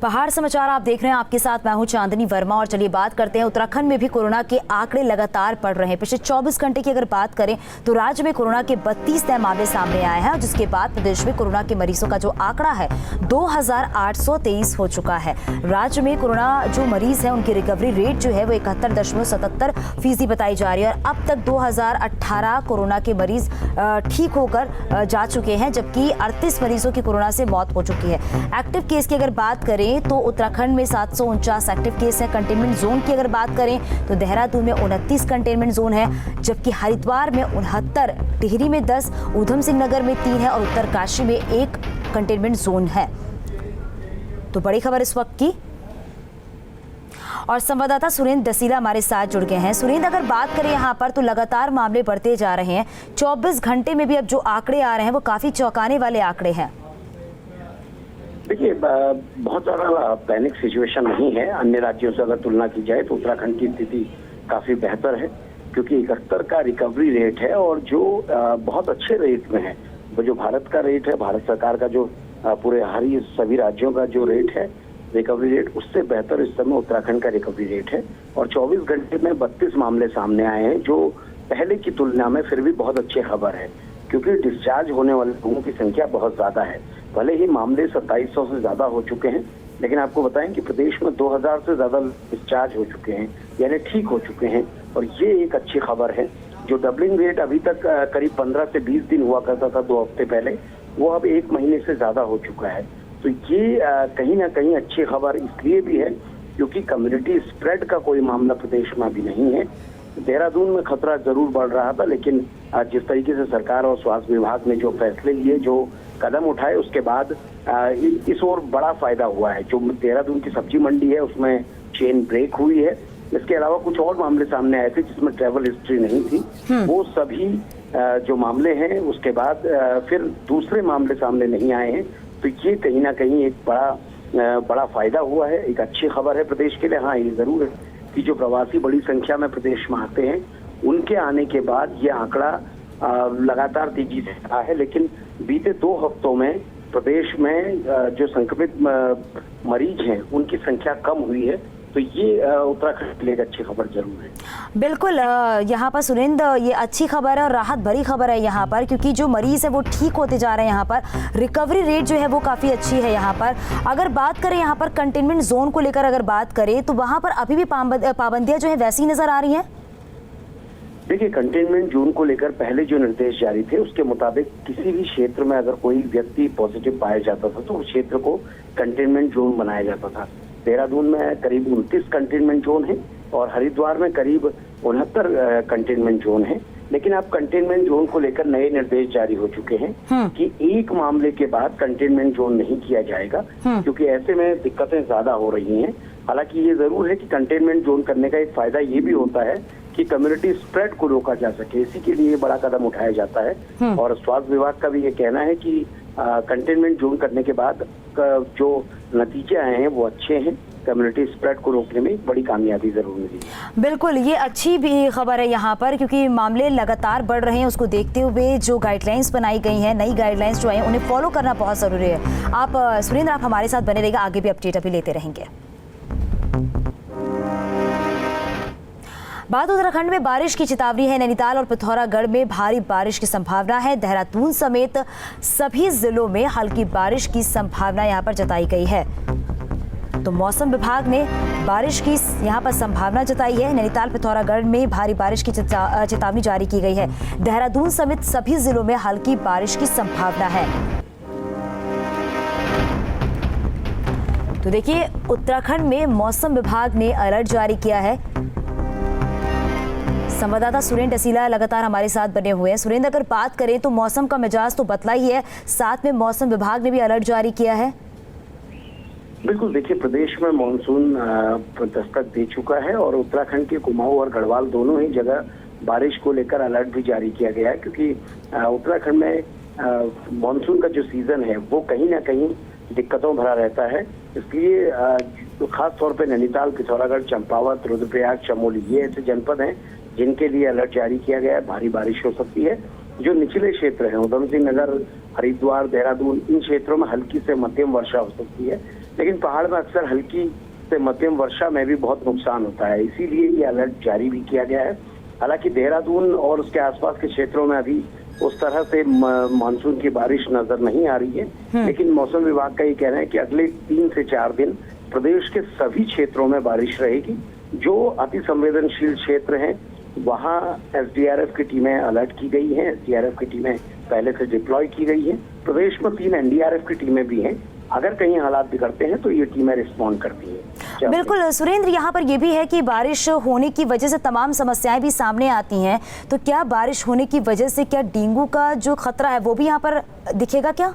पहाड़ समाचार आप देख रहे हैं, आपके साथ मैं हूं चांदनी वर्मा। और चलिए बात करते हैं, उत्तराखंड में भी कोरोना के आंकड़े लगातार बढ़ रहे हैं। पिछले 24 घंटे की अगर बात करें तो राज्य में कोरोना के 32 नए मामले सामने आए हैं, जिसके बाद प्रदेश में कोरोना के मरीजों का जो आंकड़ा है 2823 हो चुका है। राज्य में कोरोना जो मरीज है उनकी रिकवरी रेट जो है वो 71.77% बताई जा रही है। और अब तक 2018 कोरोना के मरीज ठीक होकर जा चुके हैं, जबकि 38 मरीजों की कोरोना से मौत हो चुकी है। एक्टिव केस की अगर बात करें तो उत्तराखंड में 749 एक्टिव केस है। कंटेनमेंट जोन की अगर बात करें तो देहरादून में 29 कंटेनमेंट जोन है, जबकि हरिद्वार में 69, टिहरी में 10, ऊधम सिंह नगर में 3 है और उत्तरकाशी में 1 कंटेनमेंट जोन है। तो बड़ी खबर इस वक्त की, और संवाददाता सुरेंद्र दसीला हमारे साथ जुड़ गए हैं। सुरेंद्र, अगर बात करें यहाँ पर तो लगातार मामले बढ़ते जा रहे हैं। 24 घंटे में भी अब जो आंकड़े आ रहे हैं वो काफी चौंकाने वाले आंकड़े हैं। देखिए, बहुत ज़्यादा पैनिक सिचुएशन नहीं है। अन्य राज्यों से अगर तुलना की जाए तो उत्तराखंड की स्थिति काफ़ी बेहतर है, क्योंकि 71 का रिकवरी रेट है और जो बहुत अच्छे रेट में है। वो जो भारत का रेट है, भारत सरकार का जो पूरे सभी राज्यों का जो रेट है रिकवरी रेट, उससे बेहतर इस समय उत्तराखंड का रिकवरी रेट है। और 24 घंटे में 32 मामले सामने आए हैं, जो पहले की तुलना में फिर भी बहुत अच्छी खबर है, क्योंकि डिस्चार्ज होने वाले लोगों की संख्या बहुत ज़्यादा है। भले ही मामले 2700 से ज़्यादा हो चुके हैं, लेकिन आपको बताएं कि प्रदेश में 2000 से ज़्यादा डिस्चार्ज हो चुके हैं, यानी ठीक हो चुके हैं। और ये एक अच्छी खबर है। जो डबलिंग रेट अभी तक करीब 15 से 20 दिन हुआ करता था 2 हफ्ते पहले, वो अब 1 महीने से ज़्यादा हो चुका है। तो ये कहीं ना कहीं अच्छी खबर इसलिए भी है क्योंकि कम्युनिटी स्प्रेड का कोई मामला प्रदेश में अभी नहीं है। देहरादून में खतरा जरूर बढ़ रहा था, लेकिन जिस तरीके से सरकार और स्वास्थ्य विभाग ने जो फैसले लिए, जो कदम उठाए, उसके बाद इस ओर बड़ा फायदा हुआ है। जो देहरादून की सब्जी मंडी है उसमें चेन ब्रेक हुई है। इसके अलावा कुछ और मामले सामने आए थे जिसमें ट्रैवल हिस्ट्री नहीं थी, वो सभी जो मामले हैं उसके बाद फिर दूसरे मामले सामने नहीं आए हैं। तो ये कहीं ना कहीं एक बड़ा फायदा हुआ है, एक अच्छी खबर है प्रदेश के लिए। हाँ, ये जरूर है कि जो प्रवासी बड़ी संख्या में प्रदेश में आते हैं, उनके आने के बाद ये आंकड़ा लगातार तेजी से रहा है। लेकिन बीते 2 हफ्तों में प्रदेश में जो संक्रमित मरीज हैं उनकी संख्या कम हुई है। तो ये उत्तराखंड के लिए एक अच्छी खबर जरूर है। बिल्कुल, यहाँ पर सुरेंद्र, ये अच्छी खबर है और राहत भरी खबर है यहाँ पर, क्योंकि जो मरीज है वो ठीक होते जा रहे हैं। यहाँ पर रिकवरी रेट जो है वो काफ़ी अच्छी है। यहाँ पर अगर बात करें, यहाँ पर कंटेनमेंट जोन को लेकर अगर बात करें तो वहाँ पर अभी भी पाबंदियाँ जो है वैसी नज़र आ रही हैं। देखिए, कंटेनमेंट जोन को लेकर पहले जो निर्देश जारी थे उसके मुताबिक किसी भी क्षेत्र में अगर कोई व्यक्ति पॉजिटिव पाया जाता था तो उस क्षेत्र को कंटेनमेंट जोन बनाया जाता था। देहरादून में करीब 29 कंटेनमेंट जोन है और हरिद्वार में करीब 69 कंटेनमेंट जोन है। लेकिन अब कंटेनमेंट जोन को लेकर नए निर्देश जारी हो चुके हैं कि 1 मामले के बाद कंटेनमेंट जोन नहीं किया जाएगा, क्योंकि ऐसे में दिक्कतें ज्यादा हो रही हैं। हालांकि ये जरूर है कि कंटेनमेंट जोन करने का एक फायदा ये भी होता है कि कम्युनिटी स्प्रेड को रोका जा सके, इसी के लिए बड़ा कदम उठाया जाता है। और स्वास्थ्य विभाग का भी ये कहना है कि कंटेनमेंट जोन करने के बाद जो नतीजे आए हैं वो अच्छे हैं। कम्युनिटी स्प्रेड को रोकने में बड़ी कामयाबी जरूर मिली। बिल्कुल, ये अच्छी भी खबर है यहाँ पर, क्योंकि मामले लगातार बढ़ रहे हैं। उसको देखते हुए जो गाइडलाइंस बनाई गई हैं, नई गाइडलाइंस जो आई हैं, उन्हें फॉलो करना बहुत जरूरी है। आप सुरेंद्र, आप हमारे साथ बने रहिएगा, आगे भी अपडेट अभी लेते रहेंगे। बात उत्तराखंड में बारिश की चेतावनी है। नैनीताल और पिथौरागढ़ में भारी बारिश की संभावना है। देहरादून समेत सभी जिलों में हल्की बारिश की संभावना यहां पर जताई गई है। तो मौसम विभाग ने बारिश की यहां पर संभावना जताई है। नैनीताल पिथौरागढ़ में भारी बारिश की चेतावनी जारी की गई है। देहरादून समेत सभी जिलों में हल्की बारिश की संभावना है। तो देखिए, उत्तराखंड में मौसम विभाग ने अलर्ट जारी किया है। संवाददाता सुरेंद्र दसीला लगातार हमारे साथ बने हुए हैं। सुरेंद्र, अगर बात करें तो मौसम का मिजाज तो बदला ही है, साथ में मौसम विभाग ने भी अलर्ट जारी किया है। बिल्कुल, देखिए, प्रदेश में मानसून दस्तक दे चुका है और उत्तराखंड के कुमाऊं और गढ़वाल दोनों ही जगह बारिश को लेकर अलर्ट भी जारी किया गया है, क्योंकि उत्तराखंड में मानसून का जो सीजन है वो कहीं ना कहीं दिक्कतों भरा रहता है। इसलिए खास तौर पे नैनीताल, पिथौरागढ़, चंपावत, रुद्रप्रयाग, चमोली, ये ऐसे जनपद हैं जिनके लिए अलर्ट जारी किया गया है। भारी बारिश हो सकती है। जो निचले क्षेत्र हैं, ऊधम सिंह नगर, हरिद्वार, देहरादून, इन क्षेत्रों में हल्की से मध्यम वर्षा हो सकती है। लेकिन पहाड़ में अक्सर हल्की से मध्यम वर्षा में भी बहुत नुकसान होता है, इसीलिए ये अलर्ट जारी भी किया गया है। हालांकि देहरादून और उसके आसपास के क्षेत्रों में अभी उस तरह से मानसून की बारिश नजर नहीं आ रही है, लेकिन मौसम विभाग का ये कहना है कि अगले 3 से 4 दिन प्रदेश के सभी क्षेत्रों में बारिश रहेगी। जो अति संवेदनशील क्षेत्र हैं वहाँ एसडीआरएफ की टीमें अलर्ट की गई हैं, एसडीआरएफ की टीमें पहले से डिप्लॉय की गई हैं। प्रदेश में 3 एनडीआरएफ की टीमें भी हैं, अगर कहीं हालात बिगड़ते हैं तो ये टीमें रिस्पॉन्ड करती हैं। बिल्कुल सुरेंद्र, यहाँ पर ये भी है कि बारिश होने की वजह से तमाम समस्याएं भी सामने आती हैं, तो क्या बारिश होने की वजह से क्या डेंगू का जो खतरा है वो भी यहाँ पर दिखेगा क्या?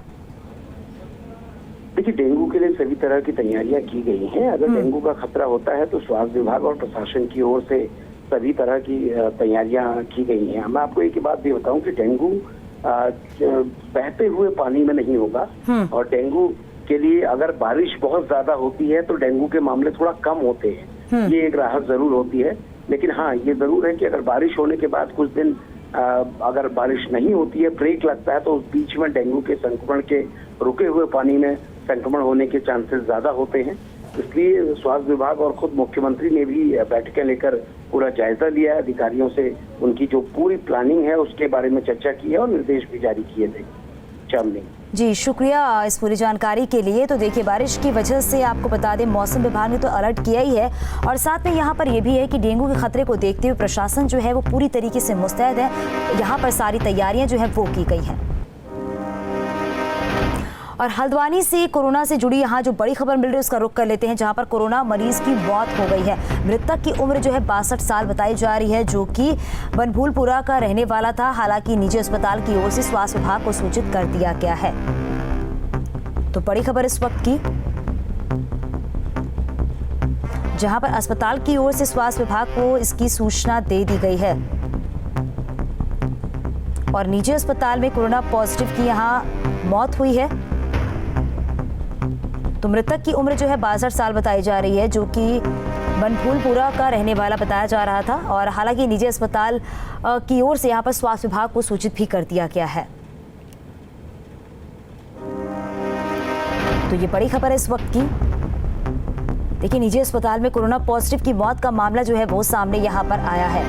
देखिए, डेंगू के लिए सभी तरह की तैयारियां की गई हैं। अगर डेंगू का खतरा होता है तो स्वास्थ्य विभाग और प्रशासन की ओर से सभी तरह की तैयारियां की गई हैं। मैं आपको एक बात भी बताऊं कि डेंगू बहते हुए पानी में नहीं होगा, और डेंगू के लिए अगर बारिश बहुत ज्यादा होती है तो डेंगू के मामले थोड़ा कम होते हैं। ये एक राहत जरूर होती है, लेकिन हाँ ये जरूर है कि अगर बारिश होने के बाद कुछ दिन अगर बारिश नहीं होती है, ब्रेक लगता है, तो उस बीच में डेंगू के संक्रमण के रुके हुए पानी में संक्रमण होने के चांसेस ज्यादा होते हैं। इसलिए स्वास्थ्य विभाग और खुद मुख्यमंत्री ने भी बैठकें लेकर पूरा जायजा लिया है, अधिकारियों से उनकी जो पूरी प्लानिंग है उसके बारे में चर्चा की है और निर्देश भी जारी किए थे। चांदनी जी, शुक्रिया इस पूरी जानकारी के लिए। तो देखिए, बारिश की वजह से आपको बता दें मौसम विभाग ने तो अलर्ट किया ही है, और साथ में यहाँ पर यह भी है कि डेंगू के खतरे को देखते हुए प्रशासन जो है वो पूरी तरीके से मुस्तैद है। यहाँ पर सारी तैयारियां जो है वो की गई हैं। और हल्द्वानी से कोरोना से जुड़ी यहाँ जो बड़ी खबर मिल रही है उसका रुख कर लेते हैं, जहाँ पर कोरोना मरीज की मौत हो गई है। मृतक की उम्र जो है 62 साल बताई जा रही है, जो कि बनभूलपुरा का रहने वाला था। हालांकि निजी अस्पताल की ओर से स्वास्थ्य विभाग को सूचित कर दिया गया है। तो बड़ी खबर इस वक्त की, जहां पर अस्पताल की ओर से स्वास्थ्य विभाग को इसकी सूचना दे दी गई है, और निजी अस्पताल में कोरोना पॉजिटिव की यहां मौत हुई है। तो मृतक की उम्र जो है 62 साल बताई जा रही है, जो कि बनभूलपुरा का रहने वाला बताया जा रहा था। और हालांकि निजी अस्पताल की ओर से यहां पर स्वास्थ्य विभाग को सूचित भी कर दिया गया है। तो ये बड़ी खबर है इस वक्त की। देखिए, निजी अस्पताल में कोरोना पॉजिटिव की मौत का मामला जो है वो सामने यहां पर आया है,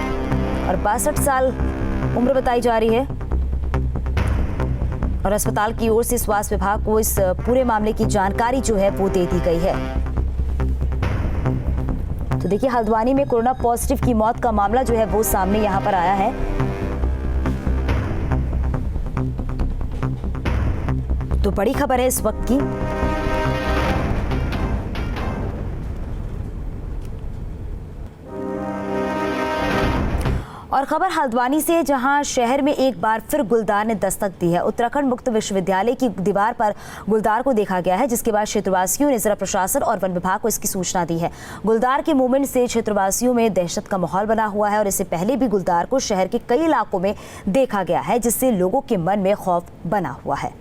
और 62 साल उम्र बताई जा रही है, और अस्पताल की ओर से स्वास्थ्य विभाग को इस पूरे मामले की जानकारी जो है वो दे दी गई है। तो देखिए, हल्द्वानी में कोरोना पॉजिटिव की मौत का मामला जो है वो सामने यहां पर आया है। तो बड़ी खबर है इस वक्त की। और खबर हल्द्वानी से, जहां शहर में एक बार फिर गुलदार ने दस्तक दी है। उत्तराखंड मुक्त विश्वविद्यालय की दीवार पर गुलदार को देखा गया है, जिसके बाद क्षेत्रवासियों ने जिला प्रशासन और वन विभाग को इसकी सूचना दी है। गुलदार के मूवमेंट से क्षेत्रवासियों में दहशत का माहौल बना हुआ है, और इससे पहले भी गुलदार को शहर के कई इलाकों में देखा गया है, जिससे लोगों के मन में खौफ बना हुआ है।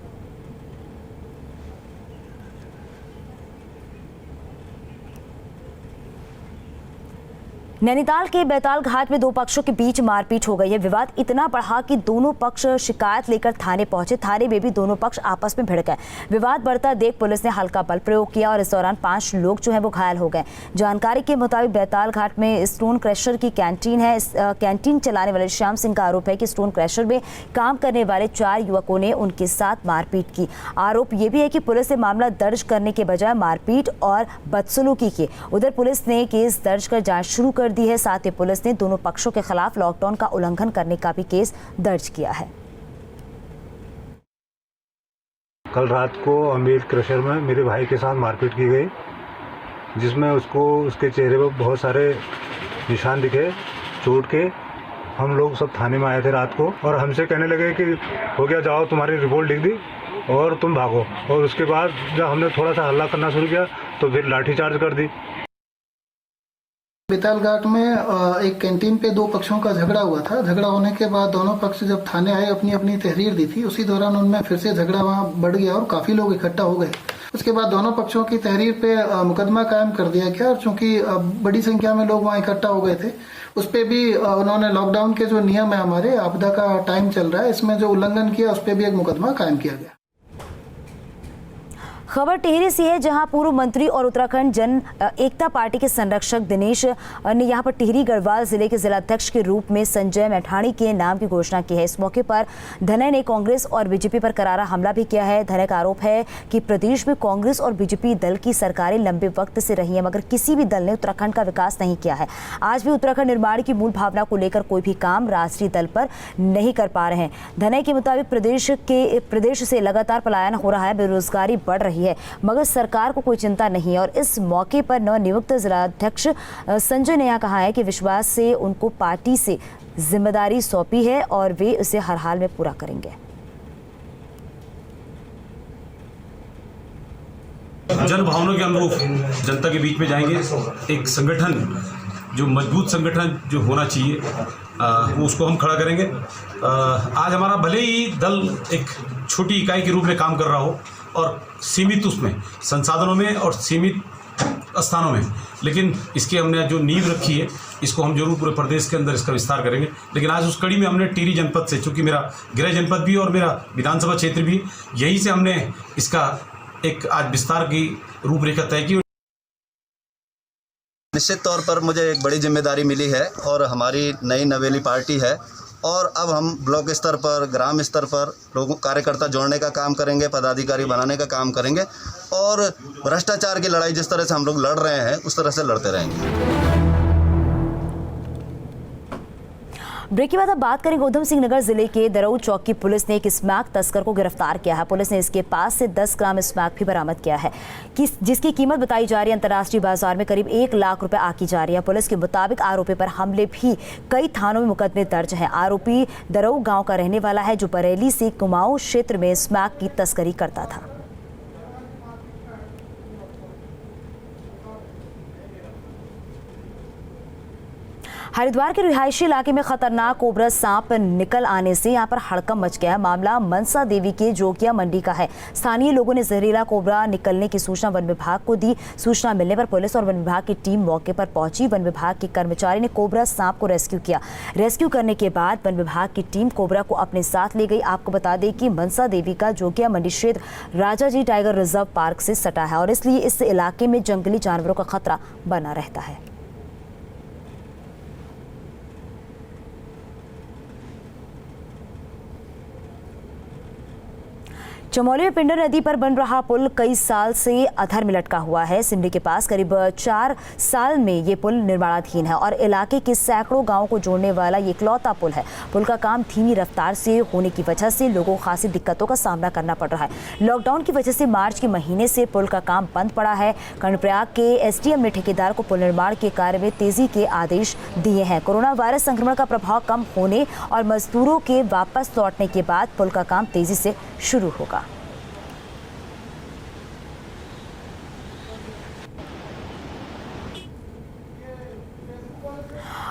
नैनीताल के बैताल घाट में 2 पक्षों के बीच मारपीट हो गई है। विवाद इतना बढ़ा कि दोनों पक्ष शिकायत लेकर थाने पहुंचे। थाने में भी दोनों पक्ष आपस में भिड़ गए। विवाद बढ़ता देख पुलिस ने हल्का बल प्रयोग किया, और इस दौरान 5 लोग जो है वो घायल हो गए। जानकारी के मुताबिक बैताल घाट में स्टोन क्रशर की कैंटीन है। इस कैंटीन चलाने वाले श्याम सिंह का आरोप है कि स्टोन क्रशर में काम करने वाले 4 युवकों ने उनके साथ मारपीट की। आरोप ये भी है कि पुलिस ने मामला दर्ज करने के बजाय मारपीट और बदसलूकी की। उधर पुलिस ने केस दर्ज कर जांच शुरू कर दी है। साथ ही पुलिस ने दोनों पक्षों के खिलाफ लॉकडाउन का उल्लंघन करने का भी केस दर्ज किया है। कल रात को अमीर क्रशर में मेरे भाई के साथ मारपीट की गई, जिसमें उसको उसके चेहरे पर बहुत सारे निशान दिखे चोट के। हम लोग सब थाने में आए थे रात को, और हमसे कहने लगे कि हो गया, जाओ तुम्हारी रिपोर्ट लिख दी और तुम भागो। और उसके बाद जब हमने थोड़ा सा हल्ला करना शुरू किया तो फिर लाठीचार्ज कर दी। बैताल घाट में एक कैंटीन पे 2 पक्षों का झगड़ा हुआ था। झगड़ा होने के बाद दोनों पक्ष जब थाने आए, अपनी अपनी तहरीर दी थी। उसी दौरान उनमें फिर से झगड़ा वहां बढ़ गया और काफी लोग इकट्ठा हो गए। उसके बाद दोनों पक्षों की तहरीर पे मुकदमा कायम कर दिया गया, और चूंकि बड़ी संख्या में लोग वहां इकट्ठा हो गए थे, उस पे भी उन्होंने लॉकडाउन के जो नियम है, हमारे आपदा का टाइम चल रहा है, इसमें जो उल्लंघन किया उस पे भी एक मुकदमा कायम किया गया। खबर टिहरी से है, जहां पूर्व मंत्री और उत्तराखंड जन एकता पार्टी के संरक्षक दिनेश ने यहां पर टिहरी गढ़वाल जिले के जिलाध्यक्ष के रूप में संजय मैठाणी के नाम की घोषणा की है। इस मौके पर धनय ने कांग्रेस और बीजेपी पर करारा हमला भी किया है। धनय का आरोप है कि प्रदेश में कांग्रेस और बीजेपी दल की सरकारें लंबे वक्त से रही है, मगर किसी भी दल ने उत्तराखंड का विकास नहीं किया है। आज भी उत्तराखंड निर्माण की मूल भावना को लेकर कोई भी काम राष्ट्रीय दल पर नहीं कर पा रहे हैं। धनय के मुताबिक प्रदेश से लगातार पलायन हो रहा है, बेरोजगारी बढ़ रही है, मगर सरकार को कोई चिंता नहीं है। और इस मौके पर नवनियुक्त जिलाध्यक्ष संजय ने यह कहा है कि विश्वास से उनको पार्टी से जिम्मेदारी सौंपी है और वे उसे हर हाल में पूरा करेंगे। जन भावना के अनुरूप जनता के बीच में जाएंगे। एक संगठन जो मजबूत संगठन जो होना चाहिए वो उसको हम खड़ा करेंगे। आज हमारा भले ही दल एक छोटी इकाई के रूप में काम कर रहा हो और सीमित उसमें संसाधनों में और सीमित स्थानों में, लेकिन इसकी हमने जो नींव रखी है इसको हम जरूर पूरे प्रदेश के अंदर इसका विस्तार करेंगे। लेकिन आज उस कड़ी में हमने टिहरी जनपद से, चूँकि मेरा गृह जनपद भी और मेरा विधानसभा क्षेत्र भी, यहीं से हमने इसका एक आज विस्तार की रूपरेखा तय की। निश्चित तौर पर मुझे एक बड़ी जिम्मेदारी मिली है और हमारी नई नवेली पार्टी है और अब हम ब्लॉक स्तर पर, ग्राम स्तर पर लोगों कार्यकर्ता जोड़ने का काम करेंगे, पदाधिकारी बनाने का काम करेंगे और भ्रष्टाचार की लड़ाई जिस तरह से हम लोग लड़ रहे हैं उस तरह से लड़ते रहेंगे। ब्रेक के बाद अब बात करेंगे उधम सिंह नगर जिले के दरऊ चौक की पुलिस ने एक स्मैक तस्कर को गिरफ्तार किया है। पुलिस ने इसके पास से 10 ग्राम स्मैक भी बरामद किया है, जिसकी कीमत बताई जा रही है अंतर्राष्ट्रीय बाजार में करीब 1 लाख रुपए आकी जा रही है। पुलिस के मुताबिक आरोपी पर हमले भी कई थानों में मुकदमे दर्ज हैं। आरोपी दरऊ गांव का रहने वाला है, जो बरेली से कुमाऊं क्षेत्र में स्मैक की तस्करी करता था। हरिद्वार के रिहायशी इलाके में खतरनाक कोबरा सांप निकल आने से यहां पर हड़कंप मच गया है। मामला मनसा देवी के जोगिया मंडी का है। स्थानीय लोगों ने जहरीला कोबरा निकलने की सूचना वन विभाग को दी। सूचना मिलने पर पुलिस और वन विभाग की टीम मौके पर पहुंची। वन विभाग के कर्मचारी ने कोबरा सांप को रेस्क्यू किया। रेस्क्यू करने के बाद वन विभाग की टीम कोबरा को अपने साथ ले गई। आपको बता दें कि मनसा देवी का जोगिया मंडी क्षेत्र राजाजी टाइगर रिजर्व पार्क से सटा है और इसलिए इस इलाके में जंगली जानवरों का खतरा बना रहता है। चमोली में पिंडर नदी पर बन रहा पुल कई साल से अधर में लटका हुआ है। सिमरी के पास करीब 4 साल में ये पुल निर्माणाधीन है और इलाके के सैकड़ों गांवों को जोड़ने वाला ये इकलौता पुल है। पुल का काम धीमी रफ्तार से होने की वजह से लोगों को खासी दिक्कतों का सामना करना पड़ रहा है। लॉकडाउन की वजह से मार्च के महीने से पुल का काम बंद पड़ा है। कर्णप्रयाग के एसडीएम ने ठेकेदार को पुल निर्माण के कार्य में तेजी के आदेश दिए हैं। कोरोना वायरस संक्रमण का प्रभाव कम होने और मजदूरों के वापस लौटने के बाद पुल का काम तेजी से शुरू होगा।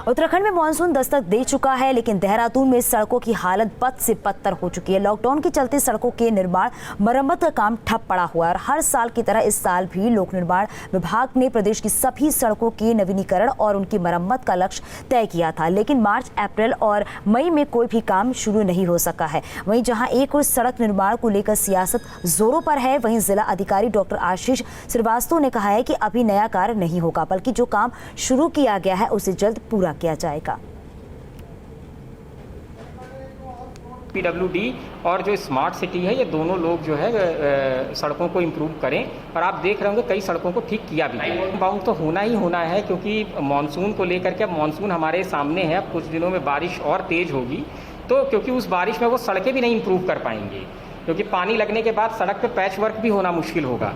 उत्तराखंड में मानसून दस्तक दे चुका है, लेकिन देहरादून में सड़कों की हालत बद से बदतर हो चुकी है। लॉकडाउन के चलते सड़कों के निर्माण मरम्मत का काम ठप पड़ा हुआ है और हर साल की तरह इस साल भी लोक निर्माण विभाग ने प्रदेश की सभी सड़कों के नवीनीकरण और उनकी मरम्मत का लक्ष्य तय किया था, लेकिन मार्च, अप्रैल और मई में कोई भी काम शुरू नहीं हो सका है। वहीं जहां एक और सड़क निर्माण को लेकर सियासत जोरों पर है, वहीं जिला अधिकारी डॉक्टर आशीष श्रीवास्तव ने कहा है कि अभी नया कार्य नहीं होगा, बल्कि जो काम शुरू किया गया है उसे जल्द पूरा किया जाएगा। पीडब्ल्यूडी और जो स्मार्ट सिटी है, ये दोनों लोग जो है सड़कों को इम्प्रूव करें और आप देख रहे होंगे कई सड़कों को ठीक किया भी है। बाउंड तो होना ही होना है, क्योंकि मानसून को लेकर के अब मानसून हमारे सामने है। अब कुछ दिनों में बारिश और तेज होगी, तो क्योंकि उस बारिश में वो सड़कें भी नहीं इम्प्रूव कर पाएंगे, क्योंकि पानी लगने के बाद सड़क पे पैच वर्क भी होना मुश्किल होगा।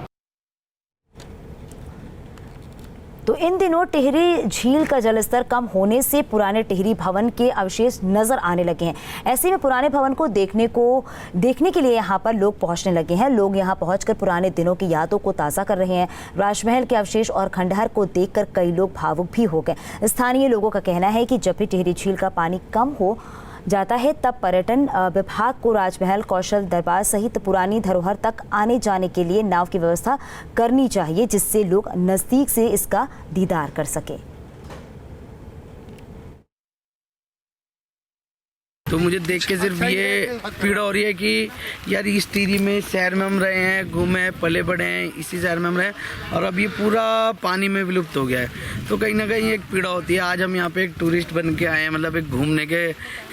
तो इन दिनों टिहरी झील का जलस्तर कम होने से पुराने टिहरी भवन के अवशेष नजर आने लगे हैं। ऐसे में पुराने भवन को देखने के लिए यहाँ पर लोग पहुँचने लगे हैं। लोग यहाँ पहुँचकर पुराने दिनों की यादों को ताज़ा कर रहे हैं। राजमहल के अवशेष और खंडहर को देखकर कई लोग भावुक भी हो गए। स्थानीय लोगों का कहना है कि जब भी टिहरी झील का पानी कम हो जाता है, तब पर्यटन विभाग को राजमहल, कौशल दरबार सहित पुरानी धरोहर तक आने जाने के लिए नाव की व्यवस्था करनी चाहिए, जिससे लोग नज़दीक से इसका दीदार कर सकें। तो मुझे देख के सिर्फ ये पीड़ा हो रही है कि यार इस टिहरी में शहर में हम रहे हैं, घूमे हैं, पले बढ़े हैं, इसी शहर में हम रहे हैं और अब ये पूरा पानी में विलुप्त हो गया है। तो कहीं ना कहीं एक पीड़ा होती है। आज हम यहाँ पे एक टूरिस्ट बन के आए हैं, मतलब एक घूमने के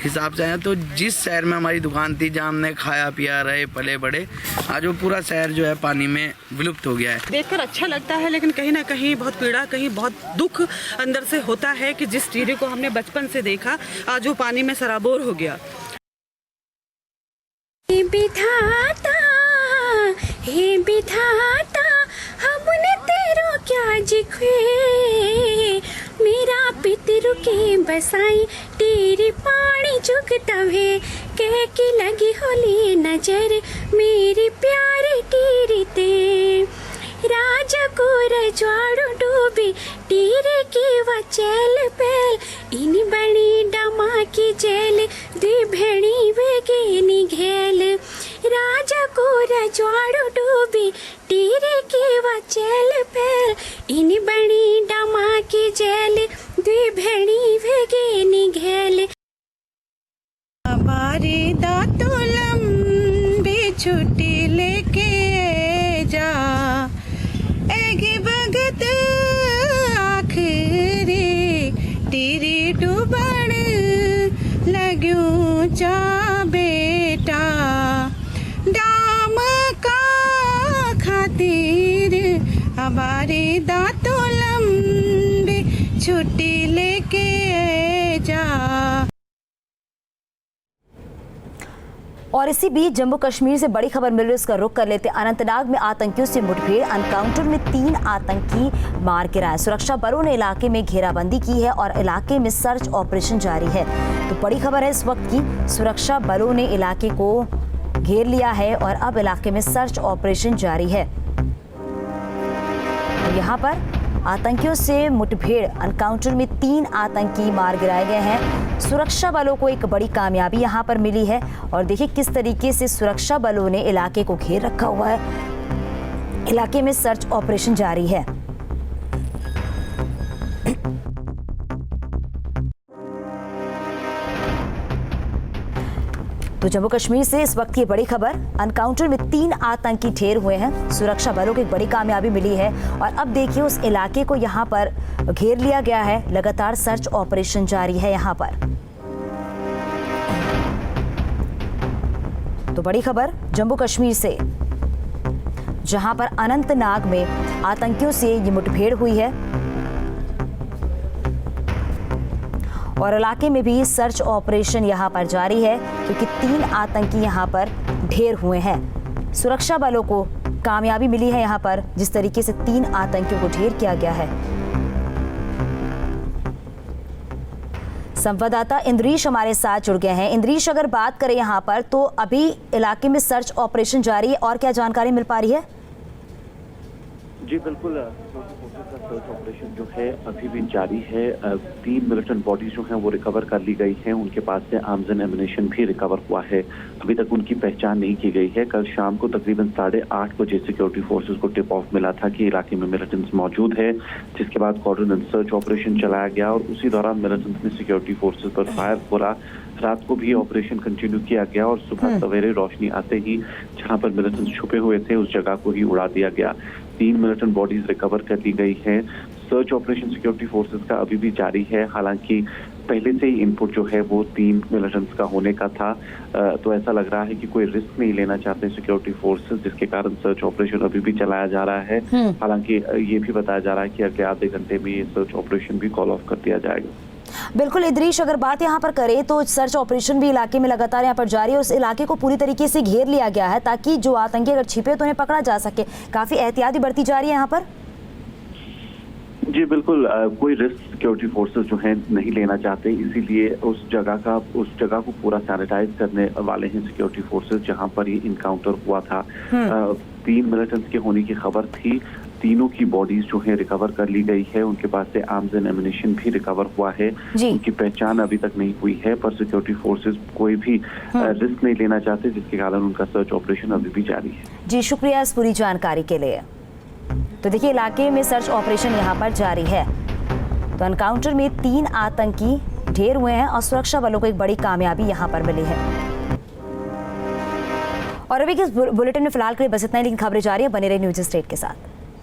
हिसाब से आए हैं। तो जिस शहर में हमारी दुकान थी, जहाँ हमने खाया पिया रहे पले बढ़े, आज वो पूरा शहर जो है पानी में विलुप्त हो गया है। देखकर अच्छा लगता है, लेकिन कहीं ना कहीं बहुत पीड़ा, कहीं बहुत दुख अंदर से होता है कि जिस टिहरी को हमने बचपन से देखा, आज वो पानी में सराबोर हो गया। हे विधाता हमने तेरो क्या जिखे, मेरा पितरु के बसाई टिहरी पानी जुगतवे, कह की लगी होली नजर मेरी प्यारी टिहरी ते, राजा को रजवाड़ू डूबी टिहरी की वचैल पैल, इन बड़ी डमा की जेल दी भेड़ी वेगेनी घेल, राजा को रजवाड़ू डूबी टिहरी की वचैल पैल, इन बड़ी डमा की जेल दी भेड़ी वेगेनी घेल। हमारे दांतों लंबी छुट्टी लेके जा, एगे भगत आखिरी टिहरी डूबण लग्यूं चा बेटा, डाम का खातिर हमारे दांतों लंबी छुट्टी लेके जा। और इसी बीच जम्मू कश्मीर से बड़ी खबर मिल रही है, उसका रुख कर लेते। अनंतनाग में आतंकियों से मुठभेड़, एनकाउंटर में 3 आतंकी मार गिराए। सुरक्षा बलों ने इलाके में घेराबंदी की है और इलाके में सर्च ऑपरेशन जारी है। तो बड़ी खबर है इस वक्त की, सुरक्षा बलों ने इलाके को घेर लिया है और अब इलाके में सर्च ऑपरेशन जारी है। तो यहाँ पर आतंकियों से मुठभेड़, एनकाउंटर में 3 आतंकी मार गिराए गए हैं। सुरक्षा बलों को एक बड़ी कामयाबी यहाँ पर मिली है और देखिए किस तरीके से सुरक्षा बलों ने इलाके को घेर रखा हुआ है। इलाके में सर्च ऑपरेशन जारी है। तो जम्मू कश्मीर से इस वक्त की बड़ी खबर, एनकाउंटर में 3 आतंकी ढेर हुए हैं। सुरक्षा बलों को एक बड़ी कामयाबी मिली है और अब देखिए उस इलाके को यहाँ पर घेर लिया गया है। लगातार सर्च ऑपरेशन जारी है यहाँ पर। तो बड़ी खबर जम्मू कश्मीर से, जहां पर अनंतनाग में आतंकियों से ये मुठभेड़ हुई है और इलाके में भी सर्च ऑपरेशन यहां पर जारी है क्योंकि 3 आतंकी यहां पर ढेर हुए हैं। सुरक्षा बलों को कामयाबी मिली है यहां पर, जिस तरीके से 3 आतंकियों को ढेर किया गया है। संवाददाता इंद्रीश हमारे साथ जुड़ गए हैं। इंद्रीश, अगर बात करें यहां पर तो अभी इलाके में सर्च ऑपरेशन जारी है और क्या जानकारी मिल पा रही है? जी बिल्कुल, सर्च ऑपरेशन जो है अभी भी जारी है। 3 मिलिटेंट बॉडीज जो हैं वो रिकवर कर ली गई हैं। उनके पास से आर्म्स एंड एमिनेशन भी रिकवर हुआ है। अभी तक उनकी पहचान नहीं की गई है। कल शाम को तकरीबन 8:30 बजे सिक्योरिटी फोर्सेस को टिप ऑफ मिला था कि इलाके में मिलिटेंट्स मौजूद है, जिसके बाद कॉर्डन एंड सर्च ऑपरेशन चलाया गया और उसी दौरान मिलिटेंट्स ने सिक्योरिटी फोर्सेस पर फायर खोला। रात को भी ऑपरेशन कंटिन्यू किया गया और सुबह सवेरे रोशनी आते ही जहां पर मिलिटेंट्स छुपे हुए थे उस जगह को ही उड़ा दिया गया। 3 मिलिटेंट बॉडीज रिकवर कर ली गई है। सर्च ऑपरेशन सिक्योरिटी फोर्सेस का अभी भी जारी है। हालांकि पहले से ही इनपुट जो है वो 3 मिलिटेंट्स का होने का था, तो ऐसा लग रहा है कि कोई रिस्क नहीं लेना चाहते सिक्योरिटी फोर्सेस, जिसके कारण सर्च ऑपरेशन अभी भी चलाया जा रहा है। हालांकि ये भी बताया जा रहा है कि अगले आधे घंटे में ये सर्च ऑपरेशन भी कॉल ऑफ कर दिया जाएगा। बिल्कुल इंद्रीश, अगर बात यहाँ पर करें तो सर्च ऑपरेशन भी इलाके में लगातार यहाँ पर जारी है। उस इलाके को पूरी तरीके से घेर लिया गया है ताकि जो आतंकी अगर छिपे तो उन्हें पकड़ा जा सके। काफी एहतियात भी बरती जा रही है यहाँ पर। जी बिल्कुल, कोई रिस्क सिक्योरिटी फोर्सेस जो हैं नहीं लेना चाहते, इसीलिए उस जगह को पूरा सैनिटाइज करने वाले हैं सिक्योरिटी फोर्सेस जहां पर ये इनकाउंटर हुआ था। 3 मिलिटेंट्स के होने की खबर थी। तीनों की बॉडीज जो है रिकवर कर ली गई है। उनके पास से आर्म्स एंड एमिनेशन भी रिकवर हुआ है। उनकी पहचान अभी तक नहीं हुई है, पर सिक्योरिटी फोर्सेस कोई भी रिस्क नहीं लेना चाहते, जिसके कारण उनका सर्च ऑपरेशन अभी भी जारी है। जी शुक्रिया इस पूरी जानकारी के लिए। तो देखिए इलाके में सर्च ऑपरेशन यहाँ पर जारी है। तो एनकाउंटर में 3 आतंकी ढेर हुए हैं और सुरक्षा बलों को एक बड़ी कामयाबी यहां पर मिली है। और अभी के इस बुलेटिन में फिलहाल के लिए बस इतना ही, लेकिन खबरें जारी है, बने रहे न्यूज़ स्टेट के साथ।